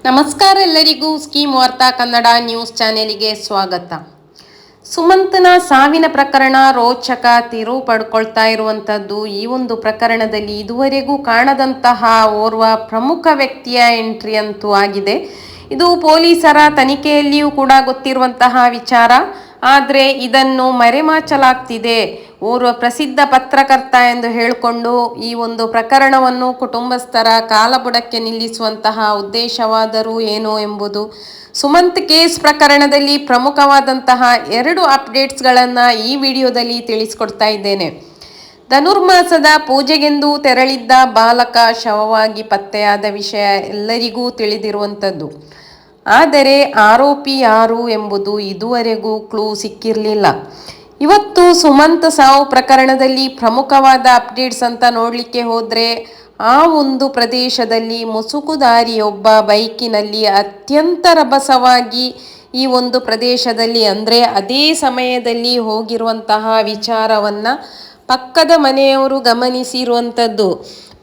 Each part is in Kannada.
ನಮಸ್ಕಾರ ಎಲ್ಲರಿಗೂ ಸ್ಕೀಮ್ ವಾರ್ತಾ ಕನ್ನಡ ನ್ಯೂಸ್ ಚಾನೆಲ್ಗೆ ಸ್ವಾಗತ. ಸುಮಂತ್ನ ಸಾವಿನ ಪ್ರಕರಣ ರೋಚಕ ತಿರುವು ಪಡ್ಕೊಳ್ತಾ ಇರುವಂಥದ್ದು. ಈ ಒಂದು ಪ್ರಕರಣದಲ್ಲಿ ಇದುವರೆಗೂ ಕಾಣದಂತಹ ಓರ್ವ ಪ್ರಮುಖ ವ್ಯಕ್ತಿಯ ಎಂಟ್ರಿ ಅಂತೂ ಆಗಿದೆ. ಇದು ಪೊಲೀಸರ ತನಿಖೆಯಲ್ಲಿಯೂ ಕೂಡ ಗೊತ್ತಿರುವಂತಹ ವಿಚಾರ. ಆದರೆ ಇದನ್ನು ಮರೆಮಾಚಲಾಗ್ತಿದೆ. ಓರ್ವ ಪ್ರಸಿದ್ಧ ಪತ್ರಕರ್ತ ಎಂದು ಹೇಳಿಕೊಂಡು ಈ ಒಂದು ಪ್ರಕರಣವನ್ನು ಕುಟುಂಬಸ್ಥರ ಕಾಲಬುಡಕ್ಕೆ ನಿಲ್ಲಿಸುವಂತಹ ಉದ್ದೇಶವಾದರೂ ಏನೋ ಎಂಬುದು. ಸುಮಂತ್ ಕೇಸ್ ಪ್ರಕರಣದಲ್ಲಿ ಪ್ರಮುಖವಾದಂತಹ 2 ಅಪ್ಡೇಟ್ಸ್ಗಳನ್ನು ಈ ವಿಡಿಯೋದಲ್ಲಿ ತಿಳಿಸ್ಕೊಡ್ತಾ ಇದ್ದೇನೆ. ಧನುರ್ಮಾಸದ ಪೂಜೆಗೆಂದು ತೆರಳಿದ್ದ ಬಾಲಕ ಶವವಾಗಿ ಪತ್ತೆಯಾದ ವಿಷಯ ಎಲ್ಲರಿಗೂ ತಿಳಿದಿರುವಂಥದ್ದು. ಆದರೆ ಆರೋಪಿ ಯಾರು ಎಂಬುದು ಇದುವರೆಗೂ ಕ್ಲೂ ಸಿಕ್ಕಿರಲಿಲ್ಲ. ಇವತ್ತು ಸುಮಂತ್ ಸಾವು ಪ್ರಕರಣದಲ್ಲಿ ಪ್ರಮುಖವಾದ ಅಪ್ಡೇಟ್ಸ್ ಅಂತ ನೋಡಲಿಕ್ಕೆ ಹೋದರೆ, ಆ ಒಂದು ಪ್ರದೇಶದಲ್ಲಿ ಮುಸುಕುದಾರಿಯೊಬ್ಬ ಬೈಕಿನಲ್ಲಿ ಅತ್ಯಂತ ರಭಸವಾಗಿ ಈ ಒಂದು ಪ್ರದೇಶದಲ್ಲಿ ಅಂದರೆ ಅದೇ ಸಮಯದಲ್ಲಿ ಹೋಗಿರುವಂತಹ ವಿಚಾರವನ್ನು ಪಕ್ಕದ ಮನೆಯವರು ಗಮನಿಸಿರುವಂಥದ್ದು.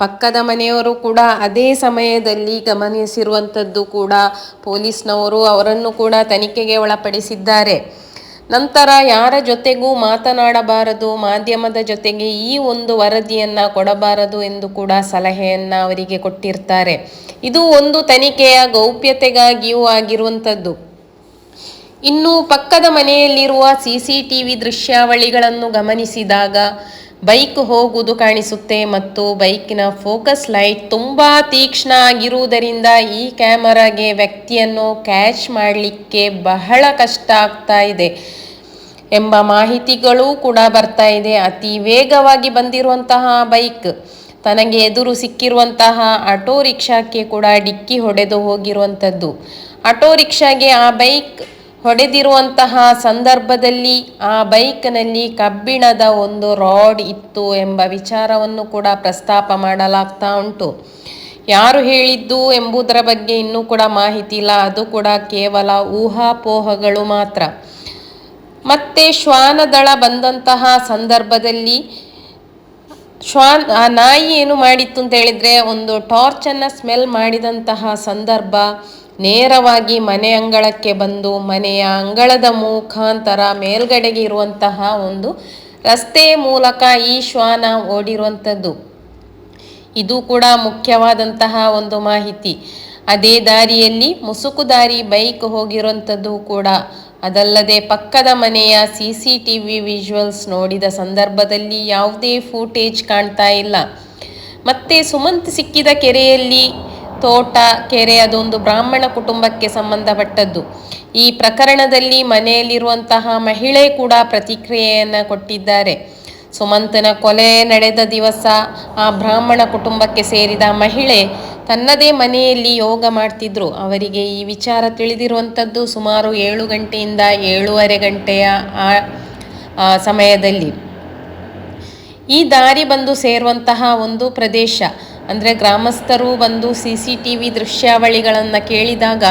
ಪಕ್ಕದ ಮನೆಯವರು ಕೂಡ ಅದೇ ಸಮಯದಲ್ಲಿ ಗಮನಿಸಿರುವಂಥದ್ದು ಕೂಡ ಪೊಲೀಸ್ನವರು ಅವರನ್ನು ಕೂಡ ತನಿಖೆಗೆ ಒಳಪಡಿಸಿದ್ದಾರೆ. ನಂತರ ಯಾರ ಜೊತೆಗೂ ಮಾತನಾಡಬಾರದು, ಮಾಧ್ಯಮದ ಜೊತೆಗೆ ಈ ಒಂದು ವರದಿಯನ್ನು ಕೊಡಬಾರದು ಎಂದು ಕೂಡ ಸಲಹೆಯನ್ನು ಅವರಿಗೆ ಕೊಟ್ಟಿರ್ತಾರೆ. ಇದು ಒಂದು ತನಿಖೆಯ ಗೌಪ್ಯತೆಗಾಗಿಯೂ ಆಗಿರುವಂಥದ್ದು. ಇನ್ನು ಪಕ್ಕದ ಮನೆಯಲ್ಲಿರುವ CCTV ದೃಶ್ಯಾವಳಿಗಳನ್ನು ಗಮನಿಸಿದಾಗ ಬೈಕ್ ಹೋಗುವುದು ಕಾಣಿಸುತ್ತೆ ಮತ್ತು ಬೈಕಿನ ಫೋಕಸ್ ಲೈಟ್ ತುಂಬ ತೀಕ್ಷ್ಣ ಆಗಿರುವುದರಿಂದ ಈ ಕ್ಯಾಮರಾಗೆ ವ್ಯಕ್ತಿಯನ್ನು ಕ್ಯಾಚ್ ಮಾಡಲಿಕ್ಕೆ ಬಹಳ ಕಷ್ಟ ಆಗ್ತಾ ಇದೆ ಎಂಬ ಮಾಹಿತಿಗಳೂ ಕೂಡ ಬರ್ತಾ ಇದೆ. ಅತಿ ವೇಗವಾಗಿ ಬಂದಿರುವಂತಹ ಬೈಕ್ ತನಗೆ ಎದುರು ಸಿಕ್ಕಿರುವಂತಹ ಆಟೋ ರಿಕ್ಷಾಕ್ಕೆ ಕೂಡ ಡಿಕ್ಕಿ ಹೊಡೆದು ಹೋಗಿರುವಂಥದ್ದು. ಆಟೋ ರಿಕ್ಷಾಗೆ ಆ ಬೈಕ್ ಹೊಡೆದಿರುವಂತಹ ಸಂದರ್ಭದಲ್ಲಿ ಆ ಬೈಕ್ನಲ್ಲಿ ಕಬ್ಬಿಣದ ಒಂದು ರಾಡ್ ಇತ್ತು ಎಂಬ ವಿಚಾರವನ್ನು ಕೂಡ ಪ್ರಸ್ತಾಪ ಮಾಡಲಾಗ್ತಾ ಉಂಟು. ಯಾರು ಹೇಳಿದ್ದು ಎಂಬುದರ ಬಗ್ಗೆ ಇನ್ನೂ ಕೂಡ ಮಾಹಿತಿ ಇಲ್ಲ. ಅದು ಕೂಡ ಕೇವಲ ಊಹಾಪೋಹಗಳು ಮಾತ್ರ. ಮತ್ತೆ ಶ್ವಾನದಳ ಬಂದಂತಹ ಸಂದರ್ಭದಲ್ಲಿ ಆ ನಾಯಿ ಏನು ಮಾಡಿತ್ತು ಅಂತ ಹೇಳಿದರೆ, ಒಂದು ಟಾರ್ಚನ್ನು ಸ್ಮೆಲ್ ಮಾಡಿದಂತಹ ಸಂದರ್ಭ ನೇರವಾಗಿ ಮನೆ ಅಂಗಳಕ್ಕೆ ಬಂದು ಮನೆಯ ಅಂಗಳದ ಮುಖಾಂತರ ಮೇಲ್ಗಡೆಗೆ ಇರುವಂತಹ ಒಂದು ರಸ್ತೆಯ ಮೂಲಕ ಈ ಶ್ವಾನ ಓಡಿರುವಂಥದ್ದು. ಇದು ಕೂಡ ಮುಖ್ಯವಾದಂತಹ ಒಂದು ಮಾಹಿತಿ. ಅದೇ ದಾರಿಯಲ್ಲಿ ಮುಸುಕುದಾರಿ ಬೈಕ್ ಹೋಗಿರುವಂಥದ್ದು ಕೂಡ. ಅದಲ್ಲದೆ ಪಕ್ಕದ ಮನೆಯ CCTV ವಿಜುವಲ್ಸ್ ನೋಡಿದ ಸಂದರ್ಭದಲ್ಲಿ ಯಾವುದೇ ಫೂಟೇಜ್ ಕಾಣ್ತಾ ಇಲ್ಲ. ಮತ್ತೆ ಸುಮಂತ್ ಸಿಕ್ಕಿದ ಕೆರೆಯಲ್ಲಿ ತೋಟ ಕೆರೆ ಅದೊಂದು ಬ್ರಾಹ್ಮಣ ಕುಟುಂಬಕ್ಕೆ ಸಂಬಂಧಪಟ್ಟದ್ದು. ಈ ಪ್ರಕರಣದಲ್ಲಿ ಮನೆಯಲ್ಲಿರುವಂತಹ ಮಹಿಳೆ ಕೂಡ ಪ್ರತಿಕ್ರಿಯೆಯನ್ನು ಕೊಟ್ಟಿದ್ದಾರೆ. ಸುಮಂತನ ಕೊಲೆ ನಡೆದ ದಿವಸ ಆ ಬ್ರಾಹ್ಮಣ ಕುಟುಂಬಕ್ಕೆ ಸೇರಿದ ಮಹಿಳೆ ತನ್ನದೇ ಮನೆಯಲ್ಲಿ ಯೋಗ ಮಾಡ್ತಿದ್ರು. ಅವರಿಗೆ ಈ ವಿಚಾರ ತಿಳಿದಿರುವಂಥದ್ದು ಸುಮಾರು 7 ಗಂಟೆಯಿಂದ 7:30 ಗಂಟೆಯ ಆ ಸಮಯದಲ್ಲಿ. ಈ ದಾರಿ ಬಂದು ಸೇರುವಂತಹ ಒಂದು ಪ್ರದೇಶ ಅಂದರೆ ಗ್ರಾಮಸ್ಥರು ಬಂದು CCTV ದೃಶ್ಯಾವಳಿಗಳನ್ನು ಕೇಳಿದಾಗ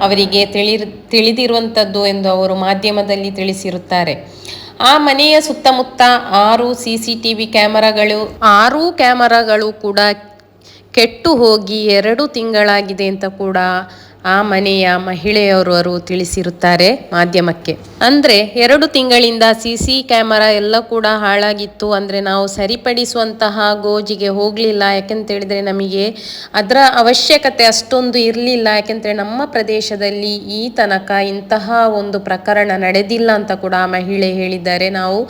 ಅವರಿಗೆ ತಿಳಿದಿರುವಂಥದ್ದು ಎಂದು ಅವರು ಮಾಧ್ಯಮದಲ್ಲಿ ತಿಳಿಸಿರುತ್ತಾರೆ. ಆ ಮನೆಯ ಸುತ್ತಮುತ್ತ 6 CCTV ಕ್ಯಾಮರಾಗಳು ಕೂಡ ಕೆಟ್ಟು ಹೋಗಿ 2 ತಿಂಗಳಾಗಿದೆ ಅಂತ ಕೂಡ ಆ ಮನೆಯ ಮಹಿಳೆಯವರು ತಿಳಿಸಿರುತ್ತಾರೆ ಮಾಧ್ಯಮಕ್ಕೆ. ಅಂದರೆ 2 ತಿಂಗಳಿಂದ CC ಕ್ಯಾಮರಾ ಎಲ್ಲ ಕೂಡ ಹಾಳಾಗಿತ್ತು. ಅಂದರೆ ನಾವು ಸರಿಪಡಿಸುವಂತಹ ಗೋಜಿಗೆ ಹೋಗಲಿಲ್ಲ. ಯಾಕೆಂತೇಳಿದರೆ ನಮಗೆ ಅದರ ಅವಶ್ಯಕತೆ ಅಷ್ಟೊಂದು ಇರಲಿಲ್ಲ. ಯಾಕೆಂತೇಳಿ ನಮ್ಮ ಪ್ರದೇಶದಲ್ಲಿ ಈ ತನಕ ಇಂತಹ ಒಂದು ಪ್ರಕರಣ ನಡೆದಿಲ್ಲ ಅಂತ ಕೂಡ ಆ ಮಹಿಳೆ ಹೇಳಿದ್ದಾರೆ. ನಾವು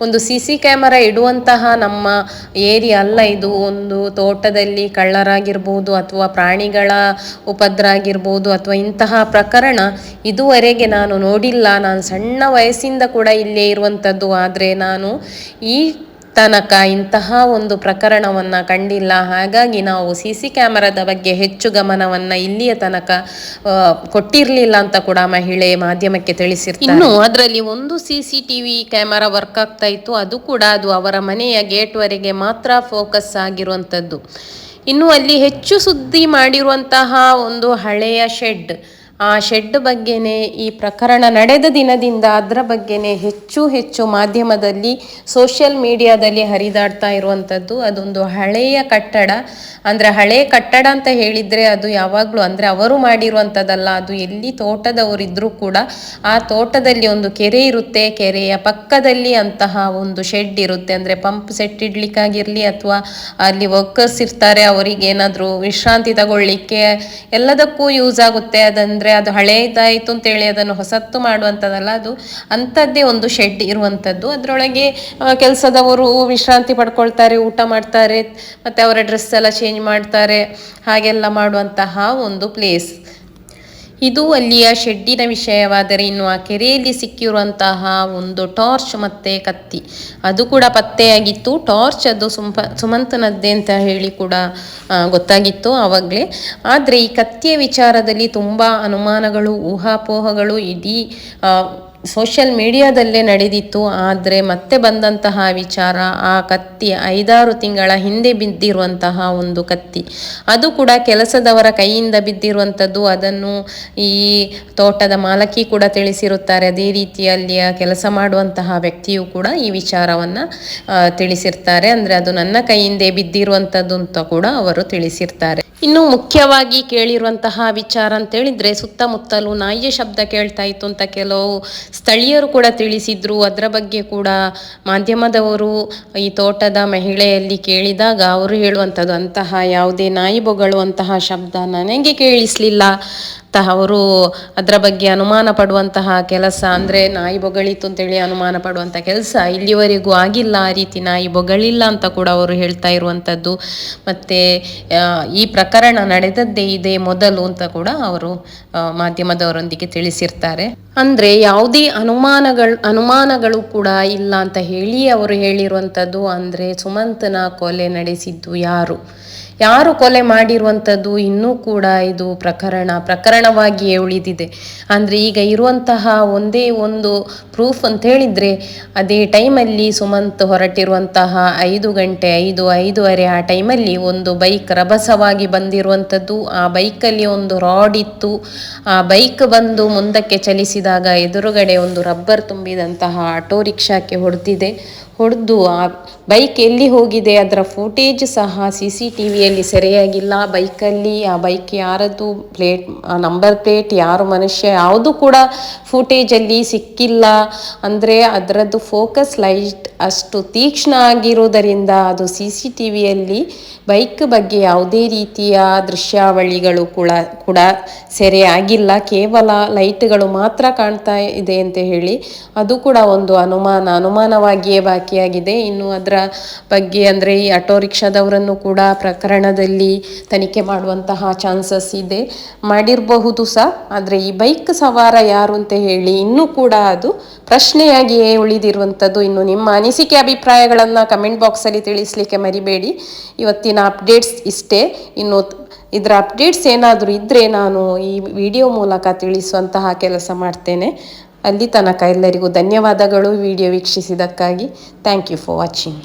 ಒಂದು CC ಕ್ಯಾಮರಾ ಇಡುವಂತಹ ನಮ್ಮ ಏರಿಯಾ ಅಲ್ಲ ಇದು. ಒಂದು ತೋಟದಲ್ಲಿ ಕಳ್ಳರಾಗಿರ್ಬೋದು ಅಥವಾ ಪ್ರಾಣಿಗಳ ಉಪದ್ರ ಆಗಿರ್ಬೋದು ಅಥವಾ ಇಂತಹ ಪ್ರಕರಣ ಇದುವರೆಗೆ ನಾನು ನೋಡಿಲ್ಲ. ನಾನು ಸಣ್ಣ ವಯಸ್ಸಿಂದ ಕೂಡ ಇಲ್ಲೇ ಇರುವಂಥದ್ದು. ಆದರೆ ನಾನು ಈ ತನಕ ಇಂತಹ ಒಂದು ಪ್ರಕರಣವನ್ನು ಕಂಡಿಲ್ಲ. ಹಾಗಾಗಿ ನಾವು CC ಕ್ಯಾಮರಾದ ಬಗ್ಗೆ ಹೆಚ್ಚು ಗಮನವನ್ನು ಇಲ್ಲಿಯ ತನಕ ಕೊಟ್ಟಿರಲಿಲ್ಲ ಅಂತ ಕೂಡ ಮಹಿಳೆ ಮಾಧ್ಯಮಕ್ಕೆ ತಿಳಿಸಿರ್ತಾರೆ. ಇನ್ನು ಅದರಲ್ಲಿ ಒಂದು CCTV ಕ್ಯಾಮರಾ ವರ್ಕ್ ಆಗ್ತಾ ಇತ್ತು. ಅದು ಕೂಡ ಅವರ ಮನೆಯ ಗೇಟ್ವರೆಗೆ ಮಾತ್ರ ಫೋಕಸ್ ಆಗಿರುವಂಥದ್ದು. ಇನ್ನು ಅಲ್ಲಿ ಹೆಚ್ಚು ಸುದ್ದಿ ಮಾಡಿರುವಂತಹ ಒಂದು ಹಳೆಯ ಶೆಡ್, ಆ ಶೆಡ್ ಬಗ್ಗೆನೇ ಈ ಪ್ರಕರಣ ನಡೆದ ದಿನದಿಂದ ಅದರ ಬಗ್ಗೆನೇ ಹೆಚ್ಚು ಮಾಧ್ಯಮದಲ್ಲಿ ಸೋಷಿಯಲ್ ಮೀಡಿಯಾದಲ್ಲಿ ಹರಿದಾಡ್ತಾ ಇರುವಂಥದ್ದು. ಅದೊಂದು ಹಳೆಯ ಕಟ್ಟಡ, ಅಂದರೆ ಹಳೆಯ ಕಟ್ಟಡ ಅಂತ ಹೇಳಿದರೆ ಅದು ಯಾವಾಗಲೂ ಅಂದರೆ ಅವರು ಮಾಡಿರುವಂಥದ್ದಲ್ಲ, ಅದು ಎಲ್ಲಿ ತೋಟದವರಿದ್ದರೂ ಕೂಡ ಆ ತೋಟದಲ್ಲಿ ಒಂದು ಕೆರೆ ಇರುತ್ತೆ, ಕೆರೆಯ ಪಕ್ಕದಲ್ಲಿ ಅಂತಹ ಒಂದು ಶೆಡ್ ಇರುತ್ತೆ. ಅಂದರೆ ಪಂಪ್ ಸೆಟ್ ಇಡ್ಲಿಕ್ಕಾಗಿರಲಿ ಅಥವಾ ಅಲ್ಲಿ ವರ್ಕರ್ಸ್ ಇರ್ತಾರೆ, ಅವರಿಗೆ ಏನಾದರೂ ವಿಶ್ರಾಂತಿ ತಗೊಳ್ಳಿಕ್ಕೆ ಎಲ್ಲದಕ್ಕೂ ಯೂಸ್ ಆಗುತ್ತೆ. ಅದಂದರೆ ಅದು ಹಳೇದಾಯಿತು ಅಂತೇಳಿ ಅದನ್ನು ಹೊಸತ್ತು ಮಾಡುವಂಥದ್ದಲ್ಲ, ಅದು ಅಂಥದ್ದೇ ಒಂದು ಶೆಡ್ ಇರುವಂಥದ್ದು. ಅದರೊಳಗೆ ಕೆಲಸದವರು ವಿಶ್ರಾಂತಿ ಪಡ್ಕೊಳ್ತಾರೆ, ಊಟ ಮಾಡ್ತಾರೆ, ಮತ್ತು ಅವರ ಡ್ರೆಸ್ ಎಲ್ಲ ಚೇಂಜ್ ಮಾಡ್ತಾರೆ, ಹಾಗೆಲ್ಲ ಮಾಡುವಂತಹ ಒಂದು ಪ್ಲೇಸ್ ಇದು. ಅಲ್ಲಿಯ ಶೆಡ್ಡಿನ ವಿಷಯವಾದರೆ, ಇನ್ನು ಆ ಕೆರೆಯಲ್ಲಿ ಸಿಕ್ಕಿರುವಂತಹ ಒಂದು ಟಾರ್ಚ್ ಮತ್ತು ಕತ್ತಿ ಅದು ಕೂಡ ಪತ್ತೆಯಾಗಿತ್ತು. ಟಾರ್ಚ್ ಅದು ಸುಮಂತನದ್ದೇ ಅಂತ ಹೇಳಿ ಕೂಡ ಗೊತ್ತಾಗಿತ್ತು ಆವಾಗಲೇ. ಆದರೆ ಈ ಕತ್ತಿಯ ವಿಚಾರದಲ್ಲಿ ತುಂಬ ಅನುಮಾನಗಳು, ಊಹಾಪೋಹಗಳು ಇಡೀ ಸೋಷಿಯಲ್ ಮೀಡಿಯಾದಲ್ಲೇ ನಡೆದಿತ್ತು. ಆದರೆ ಮತ್ತೆ ಬಂದಂತಹ ವಿಚಾರ, ಆ ಕತ್ತಿ 5-6 ತಿಂಗಳ ಹಿಂದೆ ಬಿದ್ದಿರುವಂತಹ ಒಂದು ಕತ್ತಿ, ಅದು ಕೂಡ ಕೆಲಸದವರ ಕೈಯಿಂದ ಬಿದ್ದಿರುವಂಥದ್ದು. ಅದನ್ನು ಈ ತೋಟದ ಮಾಲಕಿ ಕೂಡ ತಿಳಿಸಿರುತ್ತಾರೆ. ಅದೇ ರೀತಿಯಲ್ಲಿಯ ಕೆಲಸ ಮಾಡುವಂತಹ ವ್ಯಕ್ತಿಯು ಕೂಡ ಈ ವಿಚಾರವನ್ನು ತಿಳಿಸಿರ್ತಾರೆ. ಅಂದರೆ ಅದು ನನ್ನ ಕೈಯಿಂದೇ ಬಿದ್ದಿರುವಂಥದ್ದು ಅಂತ ಕೂಡ ಅವರು ತಿಳಿಸಿರ್ತಾರೆ. ಇನ್ನು ಮುಖ್ಯವಾಗಿ ಕೇಳಿರುವಂತಹ ವಿಚಾರ ಅಂತೇಳಿದರೆ, ಸುತ್ತಮುತ್ತಲೂ ನಾಯಿಯ ಶಬ್ದ ಕೇಳ್ತಾ ಇತ್ತು ಅಂತ ಕೆಲವು ಸ್ಥಳೀಯರು ಕೂಡ ತಿಳಿಸಿದ್ರು. ಅದರ ಬಗ್ಗೆ ಕೂಡ ಮಾಧ್ಯಮದವರು ಈ ತೋಟದ ಮಹಿಳೆಯಲ್ಲಿ ಕೇಳಿದಾಗ ಅವರು ಹೇಳುವಂಥದ್ದು, ಅಂತಹ ಯಾವುದೇ ನಾಯಿ ಬೊಗಳುವಂತಹ ಶಬ್ದ ನನಗೆ ಕೇಳಿಸಲಿಲ್ಲ. ಅವರು ಅದರ ಬಗ್ಗೆ ಅನುಮಾನ ಪಡುವಂತಹ ಕೆಲಸ, ಅಂದರೆ ನಾಯಿ ಬೊಗಳಿತ್ತು ಅಂತೇಳಿ ಅನುಮಾನ ಪಡುವಂಥ ಕೆಲಸ ಇಲ್ಲಿವರೆಗೂ ಆಗಿಲ್ಲ, ಆ ರೀತಿ ನಾಯಿ ಬೊಗಳಿಲ್ಲ ಅಂತ ಕೂಡ ಅವರು ಹೇಳ್ತಾ ಇರುವಂಥದ್ದು. ಮತ್ತು ಈ ಪ್ರಕರಣ ನಡೆದದ್ದೇ ಇದೇ ಮೊದಲು ಅಂತ ಕೂಡ ಅವರು ಮಾಧ್ಯಮದವರೊಂದಿಗೆ ತಿಳಿಸಿರ್ತಾರೆ. ಅಂದರೆ ಯಾವುದೇ ಅನುಮಾನಗಳು ಕೂಡ ಇಲ್ಲ ಅಂತ ಹೇಳಿ ಅವರು ಹೇಳಿರುವಂಥದ್ದು. ಅಂದರೆ ಸುಮಂತನ ಕೊಲೆ ನಡೆಸಿದ್ದು ಯಾರು ಕೊಲೆ ಮಾಡಿರುವಂಥದ್ದು ಇನ್ನೂ ಕೂಡ ಇದು ಪ್ರಕರಣವಾಗಿಯೇ ಉಳಿದಿದೆ. ಅಂದರೆ ಈಗ ಇರುವಂತಹ ಒಂದೇ ಒಂದು ಪ್ರೂಫ್ ಅಂತ ಹೇಳಿದರೆ, ಅದೇ ಟೈಮಲ್ಲಿ ಸುಮಂತ್ ಹೊರಟಿರುವಂತಹ 5 ಗಂಟೆ 5:30 ಆ ಟೈಮಲ್ಲಿ ಒಂದು ಬೈಕ್ ರಭಸವಾಗಿ ಬಂದಿರುವಂಥದ್ದು. ಆ ಬೈಕಲ್ಲಿ ಒಂದು ರಾಡ್ ಇತ್ತು. ಆ ಬೈಕ್ ಬಂದು ಮುಂದಕ್ಕೆ ಚಲಿಸಿದಾಗ ಎದುರುಗಡೆ ಒಂದು ರಬ್ಬರ್ ತುಂಬಿದಂತಹ ಆಟೋ ರಿಕ್ಷಾಕ್ಕೆ ಹೊಡೆದು ಆ ಬೈಕ್ ಎಲ್ಲಿ ಹೋಗಿದೆ ಅದರ ಫುಟೇಜ್ ಸಹ CCTVಯಲ್ಲಿ ಸೆರೆಯಾಗಿಲ್ಲ. ಆ ಬೈಕ್ ಯಾರದ್ದು ನಂಬರ್ ಪ್ಲೇಟ್, ಯಾರು ಮನುಷ್ಯ, ಯಾವುದು ಕೂಡ ಫುಟೇಜಲ್ಲಿ ಸಿಕ್ಕಿಲ್ಲ. ಅಂದರೆ ಅದರದ್ದು ಫೋಕಸ್ ಲೈಟ್ ಅಷ್ಟು ತೀಕ್ಷ್ಣ ಆಗಿರುವುದರಿಂದ ಅದು CCTVಯಲ್ಲಿ ಬೈಕ್ ಬಗ್ಗೆ ಯಾವುದೇ ರೀತಿಯ ದೃಶ್ಯಾವಳಿಗಳು ಕೂಡ ಸೆರೆಯಾಗಿಲ್ಲ. ಕೇವಲ ಲೈಟ್ಗಳು ಮಾತ್ರ ಕಾಣ್ತಾ ಇದೆ ಅಂತ ಹೇಳಿ ಅದು ಕೂಡ ಒಂದು ಅನುಮಾನವಾಗಿಯೇ ಬಾಕಿಯಾಗಿದೆ. ಇನ್ನು ಅದರ ಬಗ್ಗೆ ಅಂದರೆ ಈ ಆಟೋ ರಿಕ್ಷಾದವರನ್ನು ಕೂಡ ಪ್ರಕರಣದಲ್ಲಿ ತನಿಖೆ ಮಾಡುವಂತಹ ಚಾನ್ಸಸ್ ಇದೆ, ಮಾಡಿರಬಹುದು ಸಹ. ಆದರೆ ಈ ಬೈಕ್ ಸವಾರ ಯಾರು ಅಂತ ಹೇಳಿ ಇನ್ನೂ ಕೂಡ ಅದು ಪ್ರಶ್ನೆಯಾಗಿಯೇ ಉಳಿದಿರುವಂಥದ್ದು. ಇನ್ನು ನಿಮ್ಮ ಅನಿಸಿಕೆ ಅಭಿಪ್ರಾಯಗಳನ್ನು ಕಮೆಂಟ್ ಬಾಕ್ಸಲ್ಲಿ ತಿಳಿಸಲಿಕ್ಕೆ ಮರಿಬೇಡಿ. ಇವತ್ತಿನ ಅಪ್ಡೇಟ್ಸ್ ಇಷ್ಟೇ. ಇನ್ನು ಇದರ ಅಪ್ಡೇಟ್ಸ್ ಏನಾದರೂ ಇದ್ದರೆ ನಾನು ಈ ವಿಡಿಯೋ ಮೂಲಕ ತಿಳಿಸುವಂತಹ ಕೆಲಸ ಮಾಡ್ತೇನೆ. ಅಲ್ಲಿ ತನಕ ಎಲ್ಲರಿಗೂ ಧನ್ಯವಾದಗಳು ವಿಡಿಯೋ ವೀಕ್ಷಿಸಿದ್ದಕ್ಕಾಗಿ. Thank you for watching.